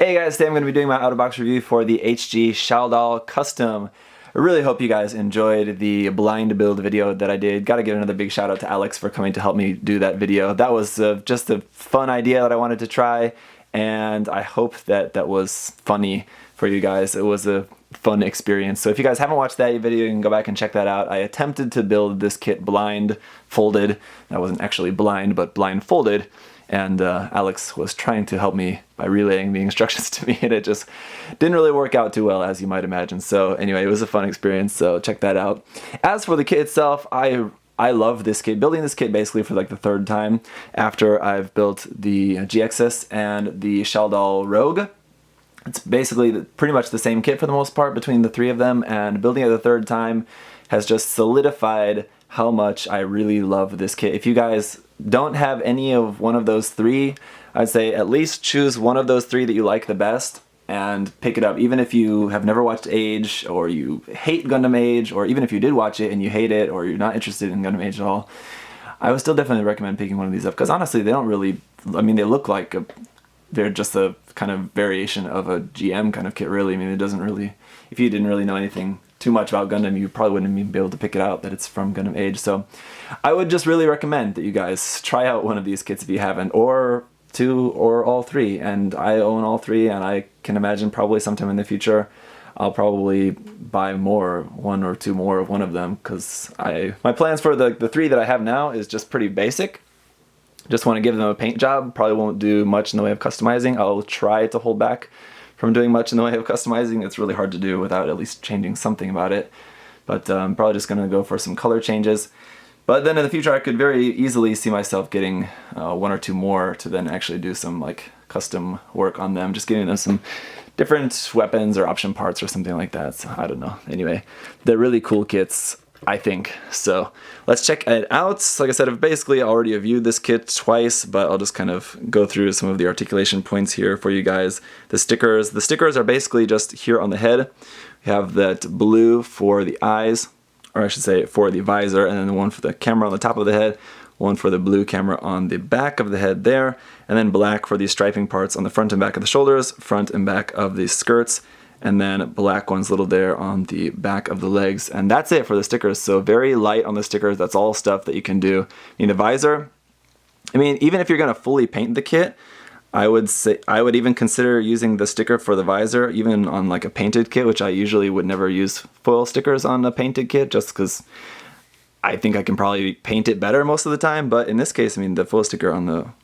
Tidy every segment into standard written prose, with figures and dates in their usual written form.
Hey guys, today I'm going to be doing my out-of-box review for the HG Shaldoll Custom. I really hope you guys enjoyed the blind build video that I did. Gotta give another big shout out to Alex for coming to help me do that video. That was just a fun idea that I wanted to try, and I hope that that was funny for you guys. It was a fun experience. So if you guys haven't watched that video, you can go back and check that out. I attempted to build this kit blind-folded. That wasn't actually blind, but blind-folded. And Alex was trying to help me by relaying the instructions to me, and it just didn't really work out too well, as you might imagine. So anyway, it was a fun experience, so check that out. As for the kit itself, I love this kit. Building this kit basically for like the third time after I've built the GXS and the Shaldoll Rogue. It's basically pretty much the same kit for the most part between the three of them, and building it the third time has just solidified how much I really love this kit. If you guys don't have any of one of those three, I'd say at least choose one of those three that you like the best and pick it up. Even if you have never watched Age, or you hate Gundam Age, or even if you did watch it and you hate it, or you're not interested in Gundam Age at all, I would still definitely recommend picking one of these up, because honestly they don't really, I mean, they look like they're just a kind of variation of a GM kind of kit, really. I mean, it doesn't really, if you didn't really know anything too much about Gundam, you probably wouldn't even be able to pick it out that it's from Gundam Age. So I would just really recommend that you guys try out one of these kits if you haven't, or two, or all three. And I own all three, and I can imagine probably sometime in the future I'll probably buy one or two more of one of them, because my plans for the three that I have now is just pretty basic. Just want to give them a paint job. Probably won't do much in the way of customizing. I'll try to hold back from doing much in the way of customizing. It's really hard to do without at least changing something about it. But I'm probably just going to go for some color changes. But then in the future I could very easily see myself getting one or two more to then actually do some like custom work on them, just giving them some different weapons or option parts or something like that. So I don't know. Anyway, they're really cool kits, I think. So let's check it out. Like I said, I've basically already viewed this kit twice, but I'll just kind of go through some of the articulation points here for you guys. The stickers are basically just here on the head. We have that blue for the eyes, or I should say for the visor, and then the one for the camera on the top of the head, one for the blue camera on the back of the head there, and then black for these striping parts on the front and back of the shoulders, front and back of the skirts, and then black ones little there on the back of the legs. And that's it for the stickers. So very light on the stickers. That's all stuff that you can do. I mean, the visor, I mean, even if you're going to fully paint the kit, I would even consider using the sticker for the visor, even on like a painted kit, which I usually would never use foil stickers on a painted kit, just because I think I can probably paint it better most of the time. But in this case, I mean, the foil sticker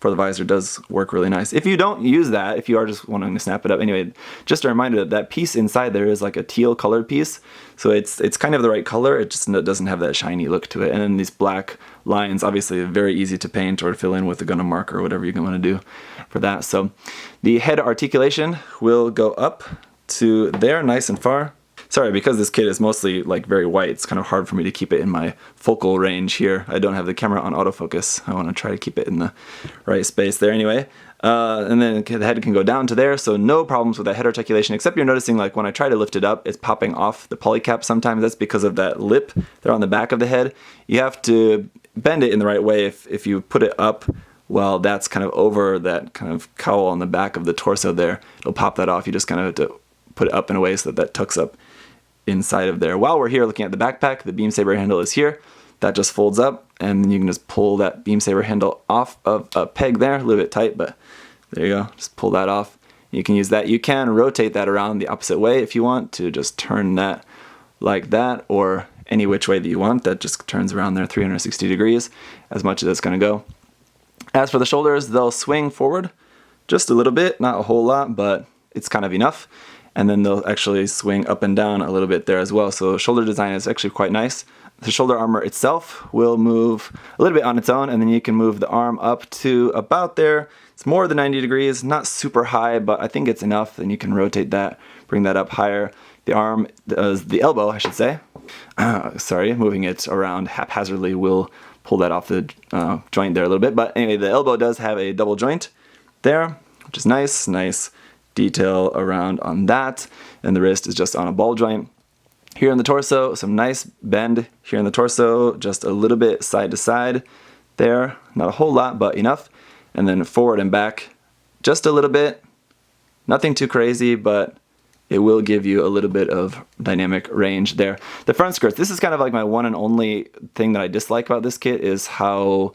for the visor does work really nice. If you don't use that, if you are just wanting to snap it up, anyway, just a reminder that that piece inside there is like a teal colored piece, so it's kind of the right color. It just doesn't have that shiny look to it. And then these black lines, obviously very easy to paint or fill in with a Gundam marker or whatever you want to do for that. So the head articulation will go up to there, nice and far. Sorry, because this kit is mostly like very white, it's kind of hard for me to keep it in my focal range here. I don't have the camera on autofocus. I want to try to keep it in the right space there anyway. And then the head can go down to there, so no problems with that head articulation, except you're noticing like when I try to lift it up, it's popping off the polycap sometimes. That's because of that lip there on the back of the head. You have to bend it in the right way. If you put it up, well, that's kind of over that kind of cowl on the back of the torso there, it'll pop that off. You just kind of have to put it up in a way so that tucks up inside of there. While we're here looking at the backpack, the beam saber handle is here. That just folds up, and then you can just pull that beam saber handle off of a peg there, a little bit tight, but there you go. Just pull that off. You can use that. You can rotate that around the opposite way if you want to just turn that like that, or any which way that you want. That just turns around there 360 degrees, as much as it's going to go. As for the shoulders, they'll swing forward just a little bit, not a whole lot, but it's kind of enough. And then they'll actually swing up and down a little bit there as well. So shoulder design is actually quite nice. The shoulder armor itself will move a little bit on its own, and then you can move the arm up to about there. It's more than 90 degrees, not super high, but I think it's enough, and you can rotate that, bring that up higher. The arm, the elbow, I should say, sorry, moving it around haphazardly will pull that off the joint there a little bit. But anyway, the elbow does have a double joint there, which is nice detail around on that. And the wrist is just on a ball joint. Here in the torso, some nice bend here in the torso, just a little bit side to side there, not a whole lot, but enough. And then forward and back just a little bit, Nothing too crazy, but it will give you a little bit of dynamic range there. The front skirts, this is kind of like my one and only thing that I dislike about this kit, is how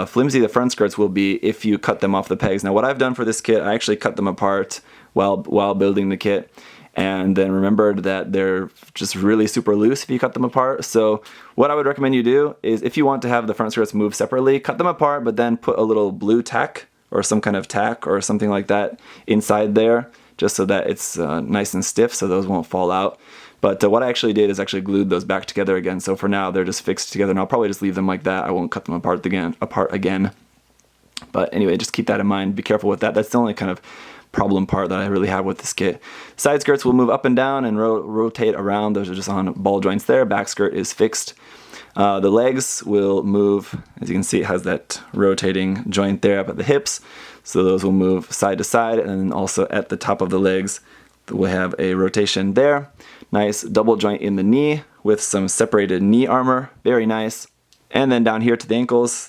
flimsy the front skirts will be if you cut them off the pegs. Now what I've done for this kit, I actually cut them apart while building the kit, and then remembered that they're just really super loose if you cut them apart. So what I would recommend you do is, if you want to have the front skirts move separately, cut them apart, but then put a little blue tack or some kind of tack or something like that inside there, just so that it's nice and stiff so those won't fall out. But what I actually did is actually glued those back together again. So for now they're just fixed together, and I'll probably just leave them like that. I won't cut them apart again. But anyway, just keep that in mind. Be careful with that. That's the only kind of problem part that I really have with this kit. Side skirts will move up and down and rotate around. Those are just on ball joints there. Back skirt is fixed. The legs will move, as you can see, it has that rotating joint there up at the hips. So those will move side to side, and then also at the top of the legs, we'll have a rotation there. Nice double joint in the knee with some separated knee armor, very nice. And then down here to the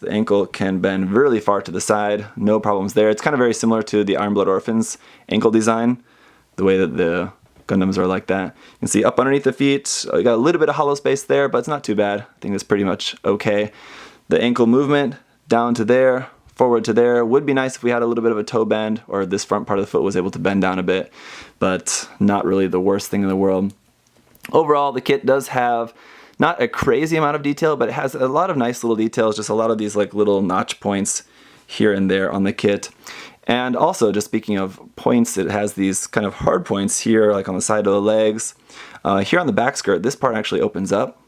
ankle can bend really far to the side, no problems there. It's kind of very similar to the Iron Blood Orphans ankle design, the way that the Gundams are like that. You can see up underneath the feet, you got a little bit of hollow space there, but it's not too bad. I think it's pretty much okay. The ankle movement down to there, forward to there. Would be nice if we had a little bit of a toe bend, or this front part of the foot was able to bend down a bit, but not really the worst thing in the world. Overall, the kit does have not a crazy amount of detail, but it has a lot of nice little details, just a lot of these like little notch points here and there on the kit. And also, just speaking of points, it has these kind of hard points here, like on the side of the legs. Here on the back skirt, this part actually opens up,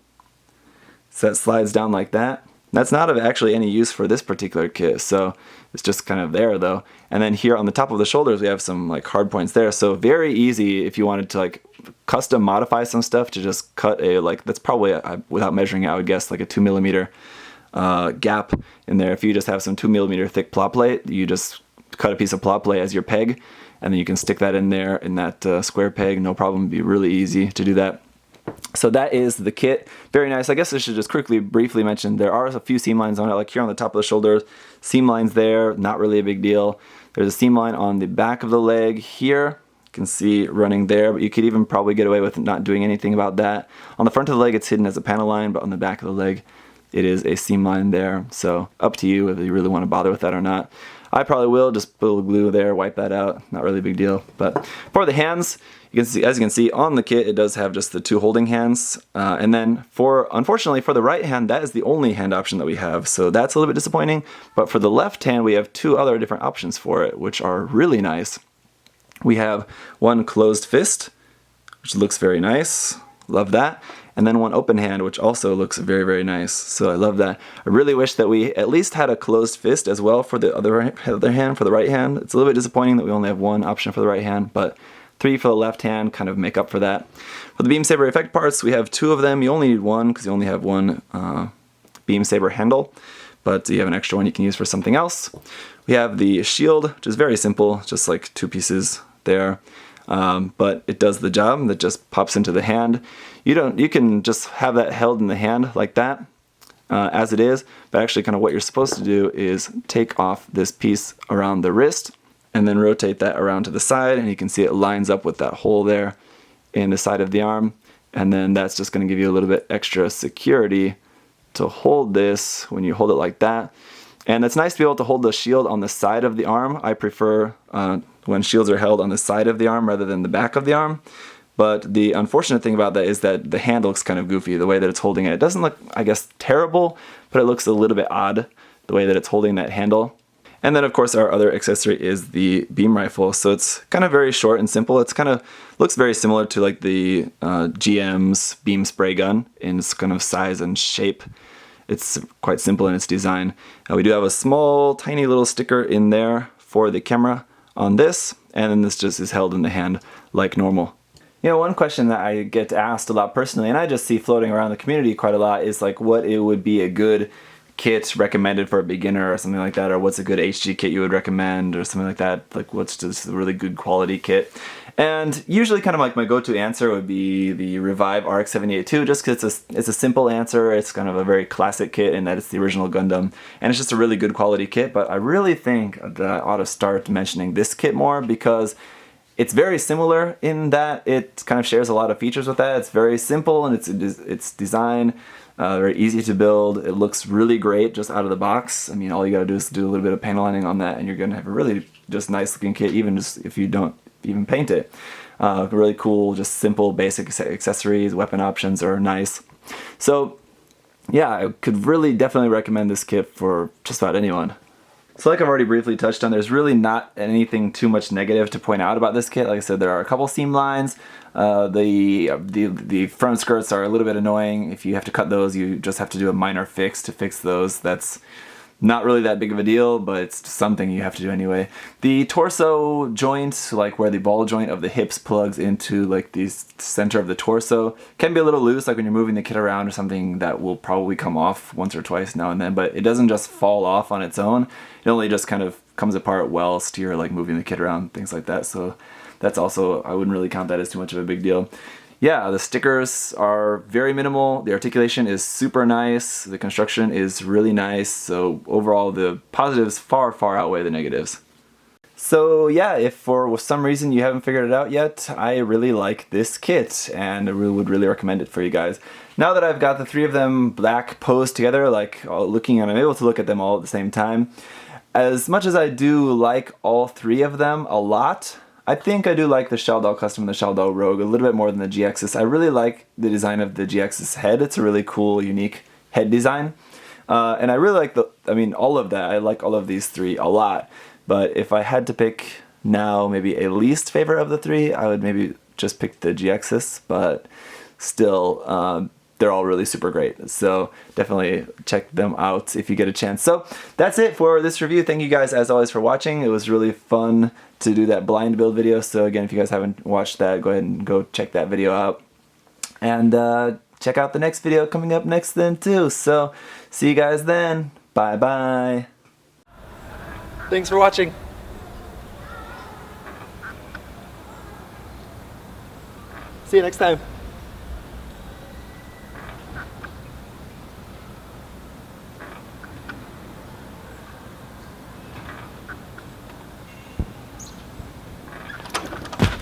so that slides down like that. That's not of actually any use for this particular kit, so it's just kind of there though. And then here on the top of the shoulders, we have some like hard points there. So very easy if you wanted to like custom modify some stuff, to just cut a, like, that's probably, without measuring it, I would guess like a 2mm gap in there. If you just have some 2mm thick plot plate, you just cut a piece of plot plate as your peg, and then you can stick that in there in that square peg, no problem. It'd be really easy to do that. So that is the kit. Very nice. I guess I should just quickly, briefly mention there are a few seam lines on it, like here on the top of the shoulders, seam lines there, not really a big deal. There's a seam line on the back of the leg here. You can see running there, but you could even probably get away with not doing anything about that. On the front of the leg, it's hidden as a panel line, but on the back of the leg, it is a seam line there. So up to you if you really want to bother with that or not. I probably will just put a little glue there, wipe that out. Not really a big deal. But for the hands, you can see, as you can see on the kit, it does have just the two holding hands. And then unfortunately for the right hand, that is the only hand option that we have. So that's a little bit disappointing. But for the left hand, we have two other different options for it, which are really nice. We have one closed fist, which looks very nice. Love that. And then one open hand, which also looks very, very nice. So I love that. I really wish that we at least had a closed fist as well for the other hand, for the right hand. It's a little bit disappointing that we only have one option for the right hand, but 3 for the left hand kind of make up for that. For the beam saber effect parts, we have 2 of them. You only need one because you only have one beam saber handle, but you have an extra one you can use for something else. We have the shield, which is very simple, just like 2 pieces there. But it does the job. That just pops into the hand. You can just have that held in the hand like that, as it is, but actually kind of what you're supposed to do is take off this piece around the wrist and then rotate that around to the side, and you can see it lines up with that hole there in the side of the arm, and then that's just going to give you a little bit extra security to hold this when you hold it like that. And it's nice to be able to hold the shield on the side of the arm. I prefer when shields are held on the side of the arm rather than the back of the arm. But the unfortunate thing about that is that the hand looks kind of goofy, the way that it's holding it. It doesn't look, I guess, terrible, but it looks a little bit odd, the way that it's holding that handle. And then, of course, our other accessory is the beam rifle. So it's kind of very short and simple. It's kind of looks very similar to like the GM's beam spray gun in its kind of size and shape. It's quite simple in its design. We do have a small, tiny little sticker in there for the camera on this, and then this just is held in the hand like normal. You know, one question that I get asked a lot personally, and I just see floating around the community quite a lot, is like what it would be a good kit recommended for a beginner or something like that, or what's a good HG kit you would recommend or something like that, like what's just a really good quality kit. And usually kind of like my go-to answer would be the Revive RX-78-2, just because it's a simple answer. It's kind of a very classic kit in that it's the original Gundam, and it's just a really good quality kit. But I really think that I ought to start mentioning this kit more, because It's very similar in that it kind of shares a lot of features with that. It's very simple and its design, very easy to build. It looks really great just out of the box. I mean, all you gotta do is do a little bit of paint lining on that and you're gonna have a really just nice looking kit, even just if you don't even paint it. Really cool, just simple basic accessories, weapon options are nice. So yeah, I could really definitely recommend this kit for just about anyone. So like I've already briefly touched on, there's really not anything too much negative to point out about this kit. Like I said, there are a couple seam lines. The front skirts are a little bit annoying. If you have to cut those, you just have to do a minor fix to fix those. That's not really that big of a deal, but it's something you have to do anyway. The torso joint, like where the ball joint of the hips plugs into like the center of the torso, can be a little loose, like when you're moving the kit around or something. That will probably come off once or twice now and then, but it doesn't just fall off on its own. It only just kind of comes apart whilst you're like moving the kit around, things like that. So that's also, I wouldn't really count that as too much of a big deal. Yeah, the stickers are very minimal. The articulation is super nice. The construction is really nice. So overall, the positives far, far outweigh the negatives. So yeah, if for some reason you haven't figured it out yet, I really like this kit and I would really recommend it for you guys. Now that I've got the three of them back posed together, like looking at, I'm able to look at them all at the same time. As much as I do like all three of them a lot, I think I do like the Shaldoll Custom and the Shaldoll Rogue a little bit more than the GX's. I really like the design of the GX's head. It's a really cool, unique head design. And I really like all of that. I like all of these three a lot. But if I had to pick now maybe a least favorite of the three, I would maybe just pick the GX's. But still, they're all really super great. So definitely check them out if you get a chance. So that's it for this review. Thank you guys as always for watching. It was really fun to do that blind build video. So again, if you guys haven't watched that, go ahead and go check that video out. And check out the next video coming up next then too. So see you guys then. Bye bye. Thanks for watching. See you next time.